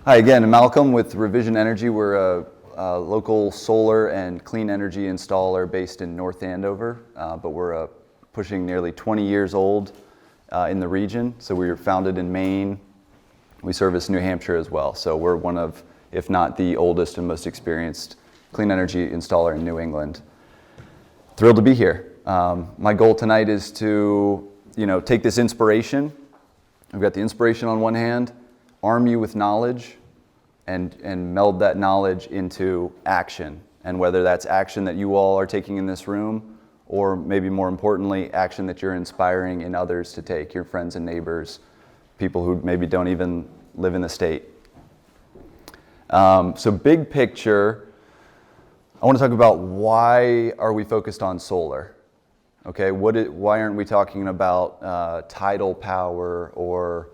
Hi again, I'm Malcolm with Revision Energy. We're a local solar and clean energy installer based in North Andover, but we're pushing nearly 20 years old in the region. So we were founded in Maine. We service New Hampshire as well. So we're one of, if not the oldest and most experienced clean energy installer in New England. Thrilled to be here. My goal tonight is to, take this inspiration. We've got the inspiration on one hand, arm you with knowledge, and meld that knowledge into action. And whether that's action that you all are taking in this room, or maybe more importantly, action that you're inspiring in others to take, your friends and neighbors, people who maybe don't even live in the state. So big picture, I want to talk about why are we focused on solar? Okay, why aren't we talking about tidal power or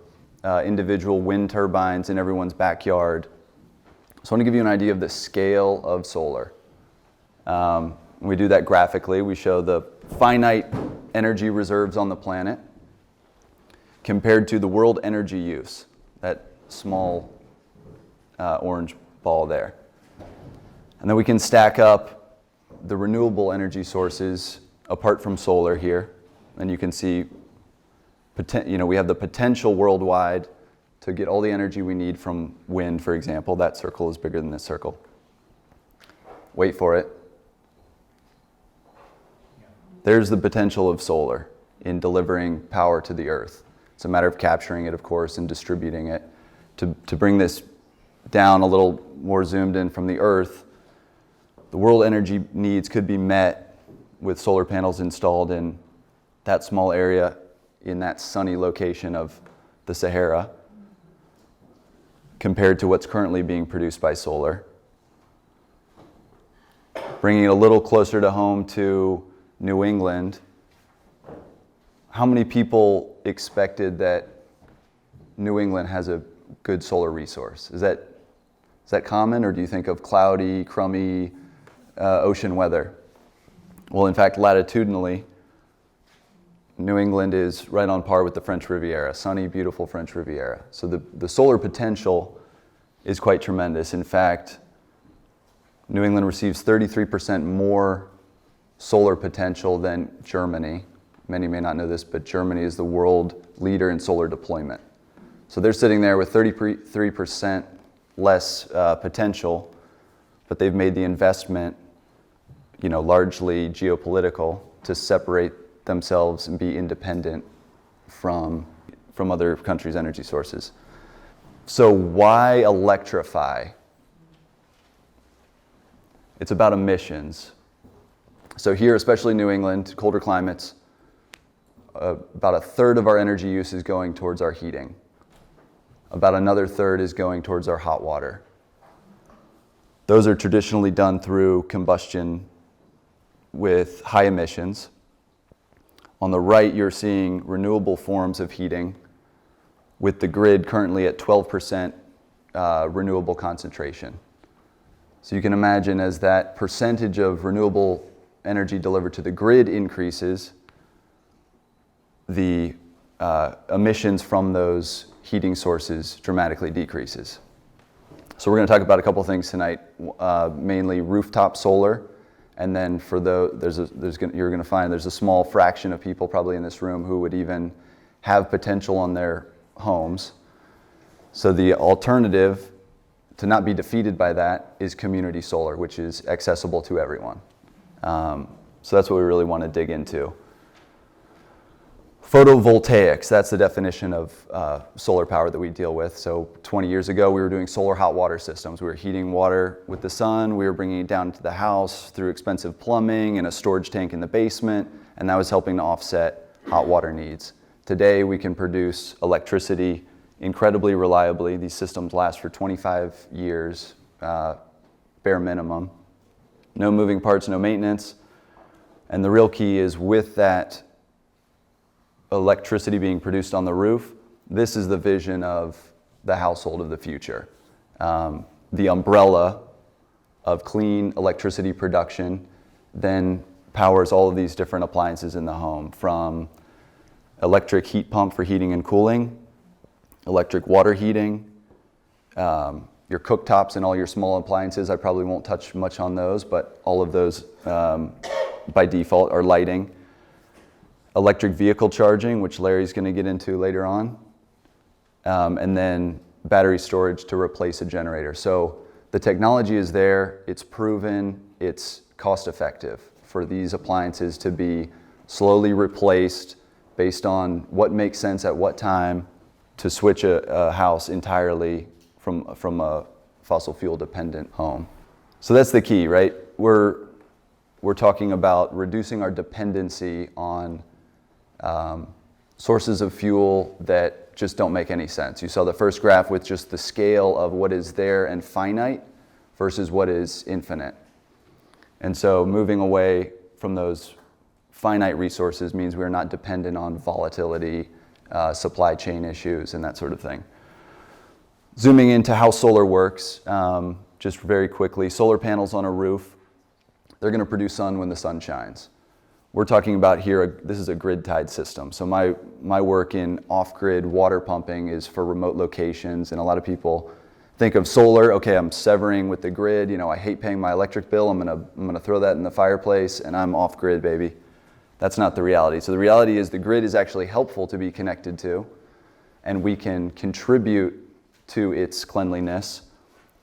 individual wind turbines in everyone's backyard? So I want to give you an idea of the scale of solar. We do that graphically. We show the finite energy reserves on the planet compared to the world energy use, that small orange ball there. And then we can stack up the renewable energy sources apart from solar here. And you can see, we have the potential worldwide to get all the energy we need from wind, for example. That circle is bigger than this circle. Wait for it. There's the potential of solar in delivering power to the earth. It's a matter of capturing it, of course, and distributing it. To bring this down a little more zoomed in from the earth, the world energy needs could be met with solar panels installed in that small area in that sunny location of the Sahara compared to what's currently being produced by solar. Bringing it a little closer to home to New England, how many people expected that New England has a good solar resource? Is that common, or do you think of cloudy, crummy ocean weather? Well, in fact, latitudinally, New England is right on par with the French Riviera, sunny, beautiful French Riviera. So the solar potential is quite tremendous. In fact, New England receives 33% more solar potential than Germany. Many may not know this, but Germany is the world leader in solar deployment. So they're sitting there with 33% less potential, but they've made the investment, largely geopolitical, to separate themselves and be independent from other countries' energy sources. So why electrify? It's about emissions. So here, especially New England, colder climates, about a third of our energy use is going towards our heating. About another third is going towards our hot water. Those are traditionally done through combustion with high emissions. On the right, you're seeing renewable forms of heating with the grid currently at 12% renewable concentration. So you can imagine as that percentage of renewable energy delivered to the grid increases, the emissions from those heating sources dramatically decreases. So we're going to talk about a couple things tonight, mainly rooftop solar. And then for you're going to find there's a small fraction of people probably in this room who would even have potential on their homes. So the alternative to not be defeated by that is community solar, which is accessible to everyone. So that's what we really want to dig into. Photovoltaics, that's the definition of solar power that we deal with. So 20 years ago, we were doing solar hot water systems. We were heating water with the sun. We were bringing it down to the house through expensive plumbing and a storage tank in the basement, and that was helping to offset hot water needs. Today, we can produce electricity incredibly reliably. These systems last for 25 years, bare minimum. No moving parts, no maintenance. And the real key is with that electricity being produced on the roof, this is the vision of the household of the future. The umbrella of clean electricity production then powers all of these different appliances in the home, from electric heat pump for heating and cooling, electric water heating, your cooktops and all your small appliances. I probably won't touch much on those, but all of those by default are lighting. Electric vehicle charging, which Larry's going to get into later on. And then battery storage to replace a generator. So the technology is there, it's proven, it's cost effective for these appliances to be slowly replaced based on what makes sense at what time to switch a house entirely from a fossil fuel dependent home. So that's the key, right? We're talking about reducing our dependency on sources of fuel that just don't make any sense. You saw the first graph with just the scale of what is there and finite versus what is infinite. And so moving away from those finite resources means we're not dependent on volatility, supply chain issues, and that sort of thing. Zooming into how solar works, just very quickly, solar panels on a roof, they're going to produce sun when the sun shines. We're talking about here, this is a grid-tied system. So my work in off-grid water pumping is for remote locations, and a lot of people think of solar, okay, I'm severing with the grid, I hate paying my electric bill, I'm gonna throw that in the fireplace, and I'm off-grid, baby. That's not the reality. So the reality is the grid is actually helpful to be connected to, and we can contribute to its cleanliness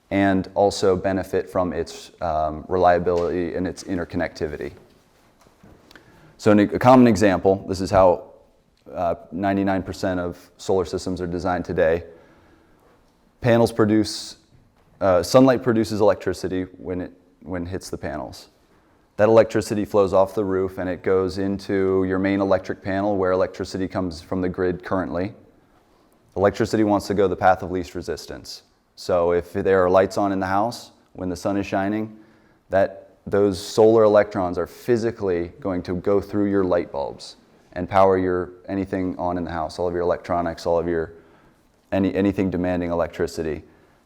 and also benefit from its reliability and its interconnectivity. So a common example, this is how 99% of solar systems are designed today. Panels produce, sunlight produces electricity when it hits the panels. That electricity flows off the roof and it goes into your main electric panel where electricity comes from the grid currently. Electricity wants to go the path of least resistance. So if there are lights on in the house when the sun is shining, those solar electrons are physically going to go through your light bulbs and power anything on in the house, all of your electronics, all of your anything demanding electricity.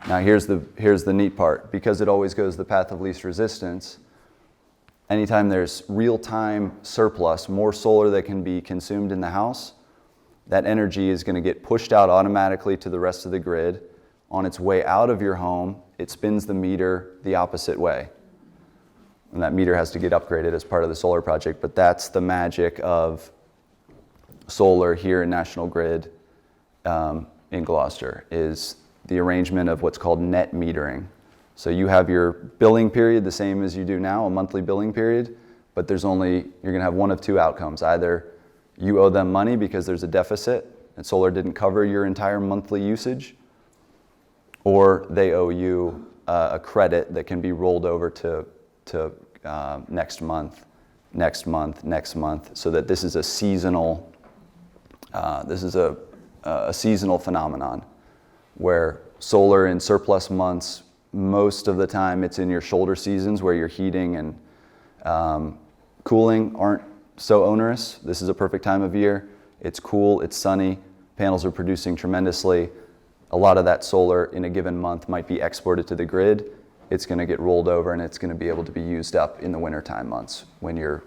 Now here's the neat part. Because it always goes the path of least resistance, anytime there's real-time surplus, more solar that can be consumed in the house, that energy is going to get pushed out automatically to the rest of the grid. On its way out of your home, it spins the meter the opposite way. And that meter has to get upgraded as part of the solar project, but that's the magic of solar here in National Grid in Gloucester, is the arrangement of what's called net metering. So you have your billing period the same as you do now, a monthly billing period, but you're gonna have one of two outcomes. Either you owe them money because there's a deficit and solar didn't cover your entire monthly usage, or they owe you a credit that can be rolled over to next month, so that this is a seasonal seasonal phenomenon where solar in surplus months, most of the time it's in your shoulder seasons where your heating and cooling aren't so onerous. This is a perfect time of year. It's cool, it's sunny, panels are producing tremendously. A lot of that solar in a given month might be exported to the grid. It's going to get rolled over and it's going to be able to be used up in the wintertime months when your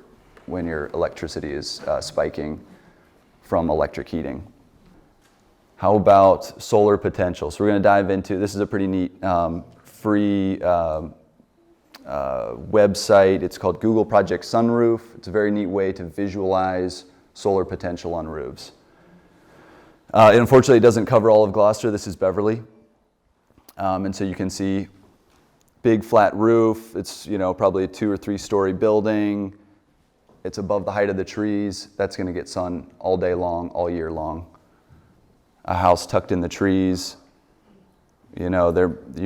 electricity is spiking from electric heating. How about solar potential? So we're going to dive into, this is a pretty neat free website. It's called Google Project Sunroof. It's a very neat way to visualize solar potential on roofs. Unfortunately, it doesn't cover all of Gloucester. This is Beverly. And so you can see big flat roof. It's probably a 2 or 3 story building. It's above the height of the trees. That's going to get sun all day long, all year long. A house tucked in the trees. You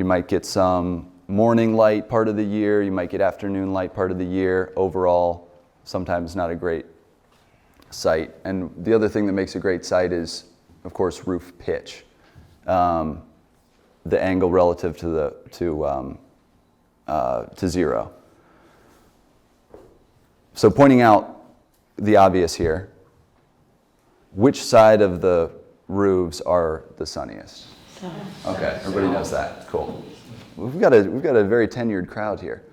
might get some morning light part of the year. You might get afternoon light part of the year. Overall, sometimes not a great site. And the other thing that makes a great site is, of course, roof pitch. The angle relative to zero. So pointing out the obvious here, which side of the roofs are the sunniest? Okay, everybody knows that. Cool. We've got a very tenured crowd here.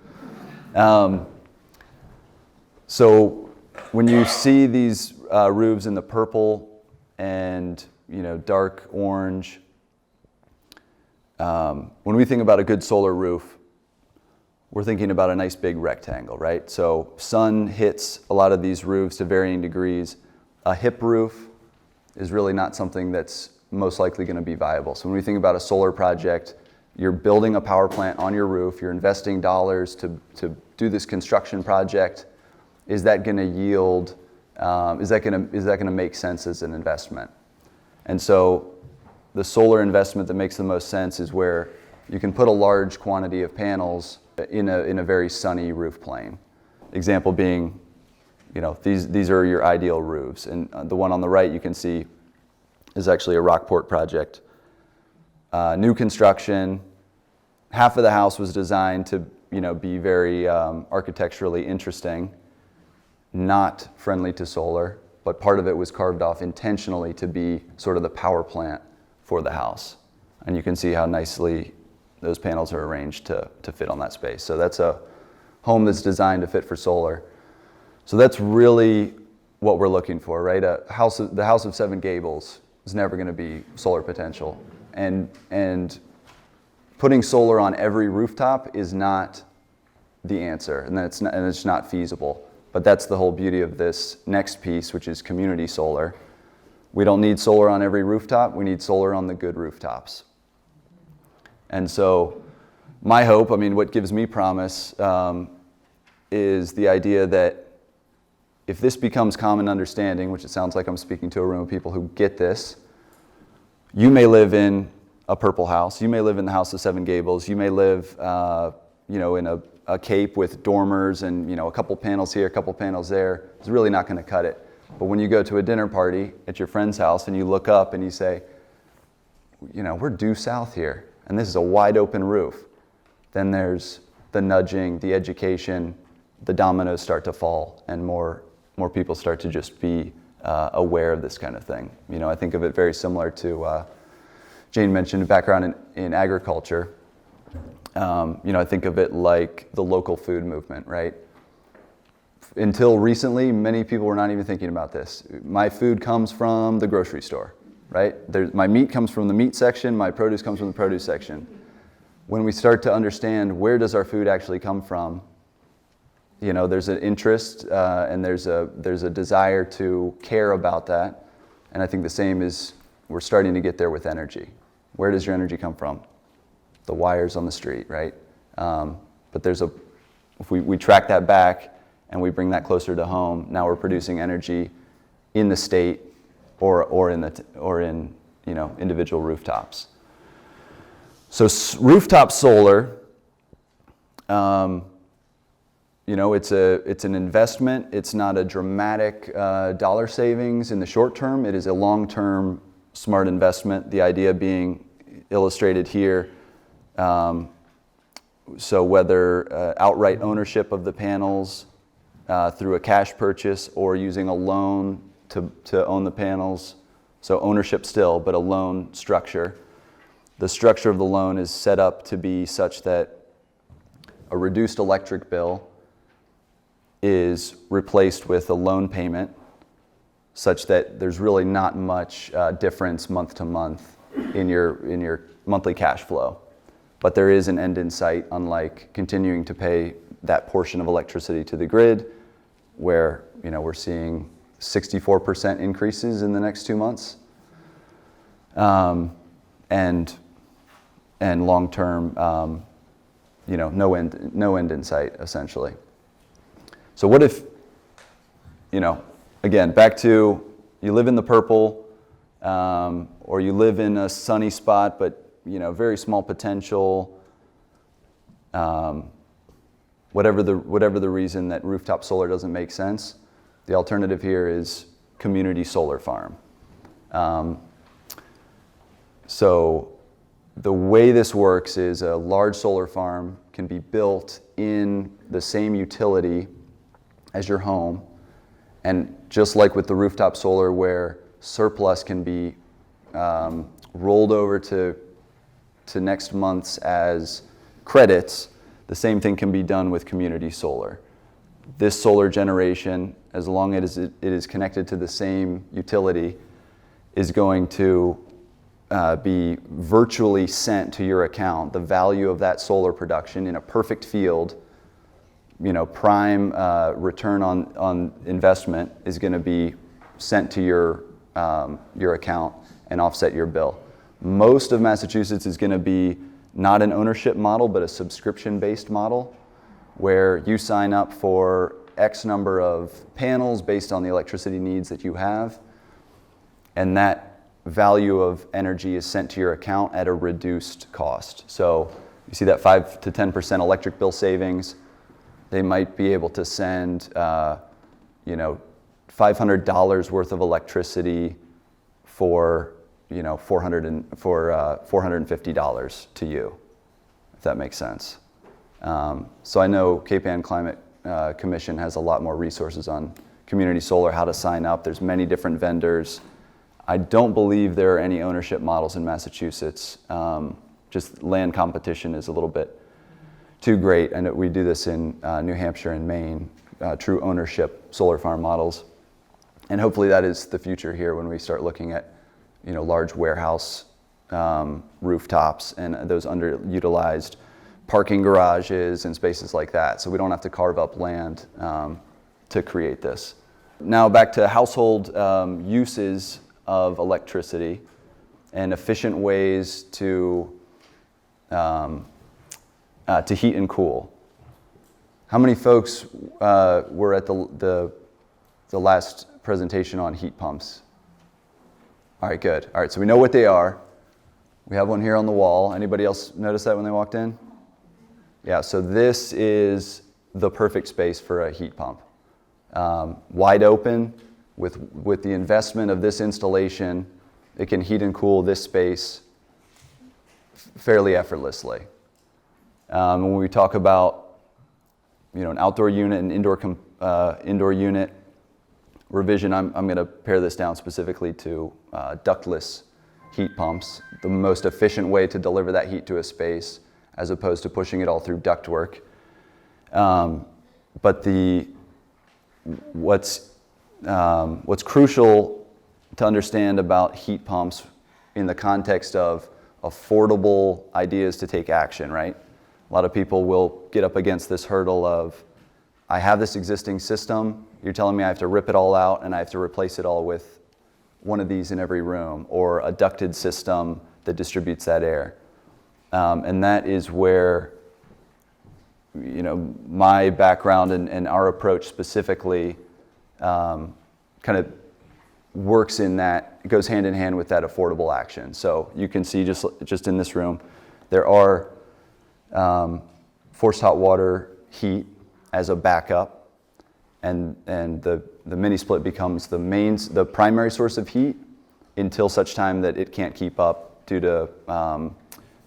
So when you see these roofs in the purple and dark orange, when we think about a good solar roof, we're thinking about a nice big rectangle, right? So sun hits a lot of these roofs to varying degrees. A hip roof is really not something that's most likely going to be viable. So when we think about a solar project, you're building a power plant on your roof, you're investing dollars to do this construction project. Is that going to yield, is that going to make sense as an investment? And so the solar investment that makes the most sense is where you can put a large quantity of panels in a very sunny roof plane. Example being, these are your ideal roofs. And the one on the right you can see is actually a Rockport project. New construction, half of the house was designed to be very architecturally interesting, not friendly to solar, but part of it was carved off intentionally to be sort of the power plant for the house. And you can see how nicely those panels are arranged to fit on that space. So that's a home that's designed to fit for solar. So that's really what we're looking for, right? The house of seven gables is never going to be solar potential. And putting solar on every rooftop is not the answer, and it's not feasible. But that's the whole beauty of this next piece, which is community solar. We don't need solar on every rooftop. We need solar on the good rooftops. And so my hope, what gives me promise, is the idea that if this becomes common understanding, which it sounds like I'm speaking to a room of people who get this, you may live in a purple house, you may live in the house of seven gables, you may live in a cape with dormers and a couple panels here, a couple panels there. It's really not going to cut it. But when you go to a dinner party at your friend's house and you look up and you say, we're due south here, and this is a wide open roof, then there's the nudging, the education, the dominoes start to fall, and more people start to just be aware of this kind of thing. I think of it very similar to, Jane mentioned a background in agriculture. I think of it like the local food movement, right? Until recently, many people were not even thinking about this. My food comes from the grocery store, right? My meat comes from the meat section, my produce comes from the produce section. When we start to understand where does our food actually come from, there's an interest and there's a desire to care about that. And I think the same is we're starting to get there with energy. Where does your energy come from? The wires on the street, right? But if we track that back and we bring that closer to home, now we're producing energy in the state or in individual rooftops. So rooftop solar, it's an investment. It's not a dramatic dollar savings in the short term. It is a long-term smart investment. The idea being illustrated here. So whether outright ownership of the panels through a cash purchase or using a loan to own the panels, so ownership still, but a loan structure. The structure of the loan is set up to be such that a reduced electric bill is replaced with a loan payment such that there's really not much difference month to month in your monthly cash flow. But there is an end in sight, unlike continuing to pay that portion of electricity to the grid, where we're seeing 64% increases in the next 2 months, and long term, no end in sight, essentially. So what if, again, back to you live in the purple, or you live in a sunny spot, but very small potential, whatever the reason that rooftop solar doesn't make sense, the alternative here is community solar farm. So the way this works is a large solar farm can be built in the same utility as your home, and just like with the rooftop solar where surplus can be rolled over to next month's as credits, the same thing can be done with community solar. This solar generation, as long as it is connected to the same utility, is going to be virtually sent to your account. The value of that solar production in a perfect field, prime return on investment is going to be sent to your account and offset your bill. Most of Massachusetts is going to be not an ownership model, but a subscription-based model, where you sign up for X number of panels based on the electricity needs that you have, and that value of energy is sent to your account at a reduced cost. So you see that 5 to 10% electric bill savings. They might be able to send, $500 worth of electricity for, $450 to you, if that makes sense. So I know Cape Ann Climate Commission has a lot more resources on community solar, how to sign up. There's many different vendors. I don't believe there are any ownership models in Massachusetts. Just land competition is a little bit too great. And we do this in New Hampshire and Maine, true ownership solar farm models. And hopefully that is the future here when we start looking at, large warehouse rooftops and those underutilized parking garages and spaces like that. So we don't have to carve up land to create this. Now back to household uses of electricity and efficient ways to heat and cool. How many folks were at the last presentation on heat pumps? All right, good. All right, so we know what they are. We have one here on the wall. Anybody else notice that when they walked in? Yeah, so this is the perfect space for a heat pump. Wide open, with the investment of this installation, it can heat and cool this space fairly effortlessly. When we talk about, an outdoor unit and indoor unit revision, I'm going to pare this down specifically to ductless heat pumps, the most efficient way to deliver that heat to a space, as opposed to pushing it all through ductwork. But what's crucial to understand about heat pumps in the context of affordable ideas to take action, right? A lot of people will get up against this hurdle of, I have this existing system, you're telling me I have to rip it all out and I have to replace it all with one of these in every room, or a ducted system that distributes that air. And that is where, my background and our approach specifically kind of works in that, it goes hand in hand with that affordable action. So you can see just in this room, there are forced hot water heat as a backup, and the mini split becomes the primary source of heat until such time that it can't keep up due to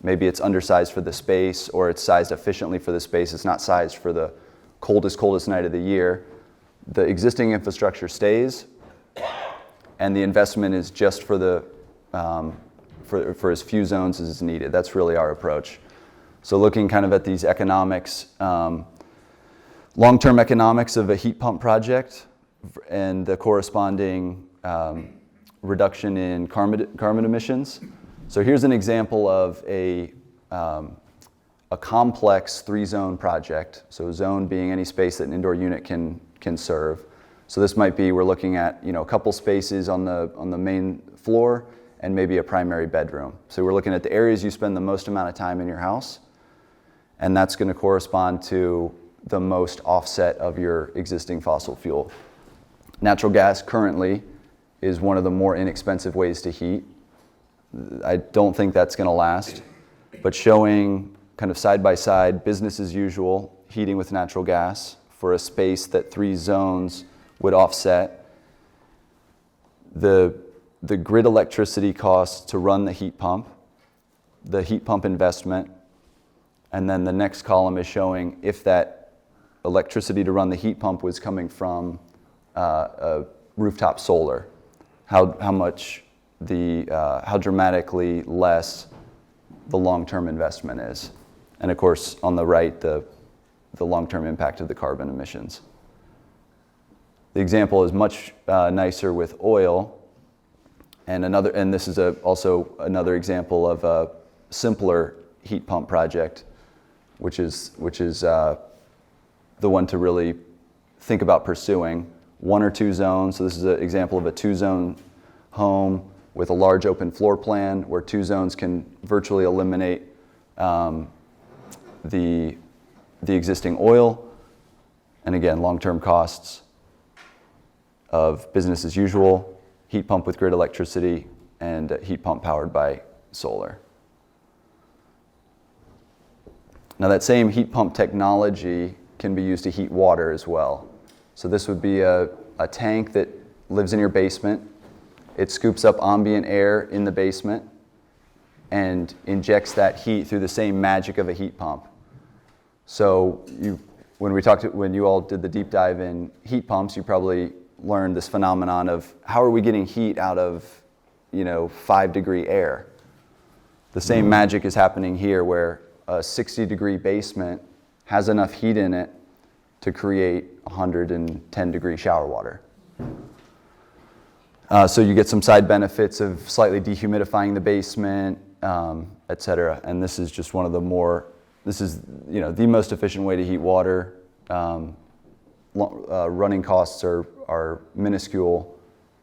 maybe it's undersized for the space, or it's sized efficiently for the space. It's not sized for the coldest night of the year. The existing infrastructure stays, and the investment is just for as few zones as is needed. That's really our approach. So looking kind of at these economics, long-term economics of a heat pump project and the corresponding reduction in carbon emissions. So here's an example of a complex 3-zone project. So a zone being any space that an indoor unit can serve. So this might be, we're looking at a couple spaces on the main floor and maybe a primary bedroom. So we're looking at the areas you spend the most amount of time in your house, and that's going to correspond to the most offset of your existing fossil fuel. Natural gas currently is one of the more inexpensive ways to heat. I don't think that's going to last, but showing kind of side by side business as usual heating with natural gas for a space that 3 zones would offset, the grid electricity costs to run the heat pump investment, and then the next column is showing if that electricity to run the heat pump was coming from rooftop solar, how dramatically less the long-term investment is. And of course, on the right, the long-term impact of the carbon emissions. The example is much nicer with oil. And this is also another example of a simpler heat pump project, which is the one to really think about pursuing. 1 or 2 zones. So this is an example of a 2-zone home with a large open floor plan where 2 zones can virtually eliminate the existing oil. And again, long-term costs of business as usual, heat pump with grid electricity, and a heat pump powered by solar. Now that same heat pump technology can be used to heat water as well. So this would be a tank that lives in your basement. It scoops up ambient air in the basement and injects that heat through the same magic of a heat pump. So when you all did the deep dive in heat pumps, you probably learned this phenomenon of how are we getting heat out of 5-degree air. The same magic is happening here where a 60-degree basement has enough heat in it to create 110-degree shower water. So you get some side benefits of slightly dehumidifying the basement, et cetera. And this is just one of the the most efficient way to heat water. Running costs are minuscule,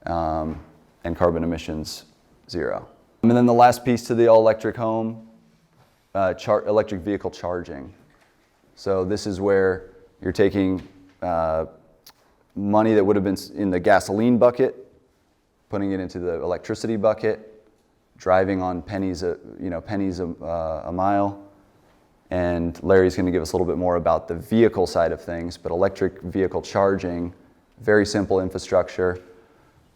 and carbon emissions 0. And then the last piece to the all-electric home, electric vehicle charging. So this is where you're taking money that would have been in the gasoline bucket, putting it into the electricity bucket, driving on pennies a mile. And Larry's going to give us a little bit more about the vehicle side of things, but electric vehicle charging, very simple infrastructure.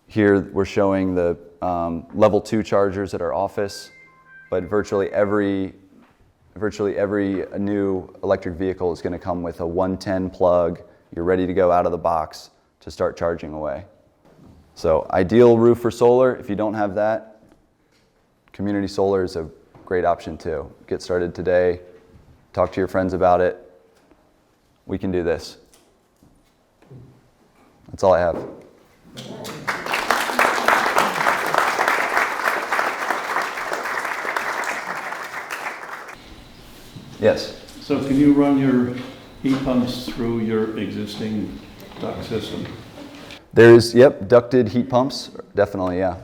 Here we're showing the level 2 chargers at our office, but virtually every new electric vehicle is going to come with a 110 plug. You're ready to go out of the box to start charging away. So ideal roof for solar. If you don't have that, community solar is a great option too. Get started today. Talk to your friends about it. We can do this. That's all I have. Yes. So can you run your heat pumps through your existing duct system? There's, ducted heat pumps, definitely, yeah.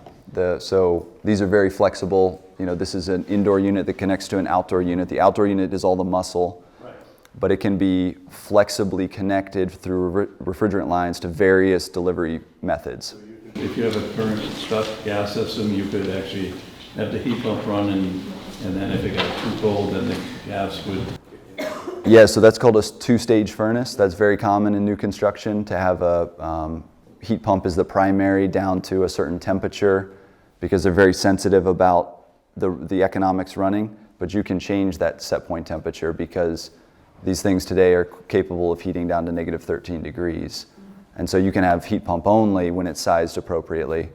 So these are very flexible. This is an indoor unit that connects to an outdoor unit. The outdoor unit is all the muscle, right, but it can be flexibly connected through refrigerant lines to various delivery methods. So if you have a current duct gas system, you could actually have the heat pump run, and then if it got too cold, then the gas would... Yeah, so that's called a 2-stage furnace. That's very common in new construction to have a heat pump as the primary down to a certain temperature because they're very sensitive about the economics running, but you can change that set point temperature because these things today are capable of heating down to negative 13 degrees. And so you can have heat pump only when it's sized appropriately,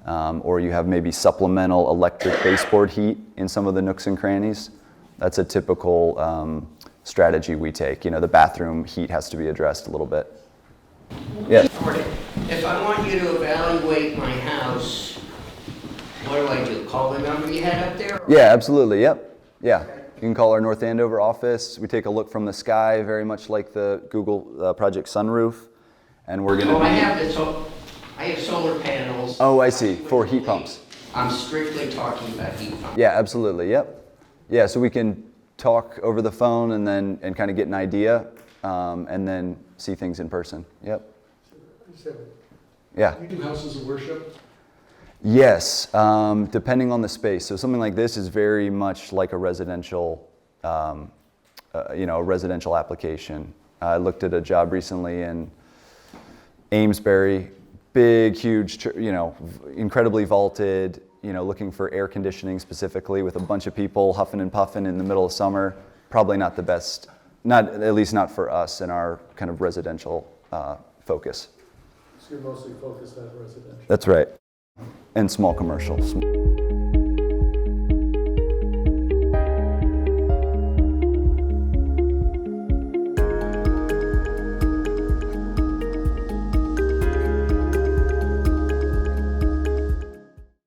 or you have maybe supplemental electric baseboard heat in some of the nooks and crannies. That's a typical strategy we take. The bathroom heat has to be addressed a little bit. Yeah. If I want you to evaluate my house, what do? Call the number you had up there? Yeah, absolutely. Yep. Yeah. Okay. You can call our North Andover office. We take a look from the sky, very much like the Google Project sunroof, and we're going to. I have solar panels. Oh, I see. For heat pumps. I'm strictly talking about heat pumps. Yeah, absolutely. Yep. Yeah, so we can talk over the phone and kind of get an idea, and then see things in person. Yep. Yeah. You do houses of worship? Yes, depending on the space. So something like this is very much like a residential, a residential application. I looked at a job recently in Amesbury, big, huge, incredibly vaulted, looking for air conditioning specifically with a bunch of people huffing and puffing in the middle of summer. Probably not the best, at least not for us in our kind of residential focus. So you're mostly focused on residential? That's right. And small commercials.